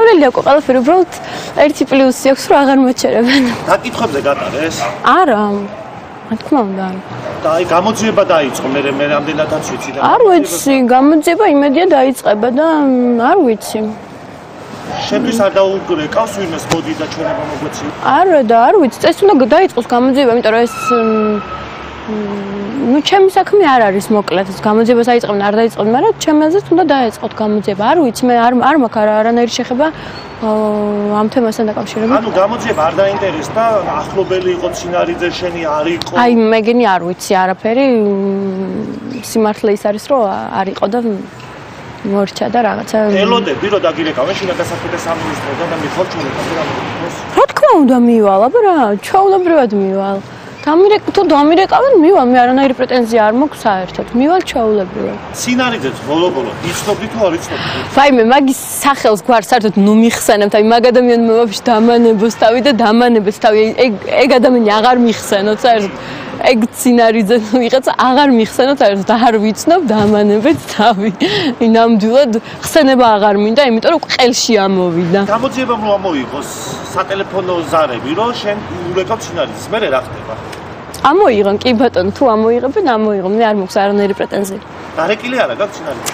შემოვლელი აქვს ყველაფერი, უბრალოდ ერთი პლუსი აქვს, რომ აღარ მოჩერებენ. დაკითხვებზე გატარეს? არა. რა თქმა უნდა. და აი გამოძიება დაიწყო, მე რამდენადაც ვიცი და არ ვიცი, გამოძიება იმედია დაიწყება და არ ვიცი. შენთვის არ დაუგრეკავს ვინმეს მოდი და ჩვენება მოგვეციო? არა და არ ვიცი, წეს უნდა დაიწყოს გამოძიება, იმიტომ რომ ეს ну ჩემი საქმე არ არის მოკლედ გამოძიებას აიწყებენ არ დაიწყებენ, მაგრამ ჩემაზეც უნდა დაეწყოთ გამოძიება. არ ვიცი, მე არ მაქვს არანაირი შეხება ამ თემასთან დაკავშირებით. ანუ გამოძიება არ დაინტერესდა, ახლობელი იყო ცინარიძე შენი არ იყო? აი მეგენი არ ვიცი არაფერი, სიმართლე ის არის რომ არ იყო და მორჩა და რაღაცა. ელოდები რომ დაგირეკავენ შინაგან საქმეთა სამინისტროდან და მიხვალ ჩვენებამდე რამოდენს? რა თქმა უნდა მივალ, აბა რა, ჩვეულებრივად მივალ. თუ დამირეკავენ მივალ, მე არანაირი პრეტენზია არ მაქვს საერთოდ. მივალ ჩვეულებრივად. ცინარიძეც ბოლო-ბოლო იცნობდი თუ არ იცნობდი? ვაიმე, მაგის სახელს გვარ საერთოდ ნუ მიხსენებთ. აი მაგ ადამიანმა ვაფშე დამანებოს თავი და დამანებებს თავი. ეგ ადამიანი აღარ მიხსენოთ საერთოდ. ეგ ცინარიძე ვიღაცა აღარ მიხსენოთ საერთოდ. არ ვიცნობ დამანებებს თავი. ნამდვილად ხსენება აღარ მინდა, იმიტომ რომ ყელში ამოვიდა. გამოძიებამ რომ ამოიღოს სატელეფონო ზარები, რომ შენ ურეკავ ცინარიძეს, მე რა ხდება? ამოიღონ, კი ბატონო, თუ ამოიღებენ, ამოიღონ. მე არ მაქვს არანაირი პრეტენზია. დარეკილი არა გაქვს ცინარიძე?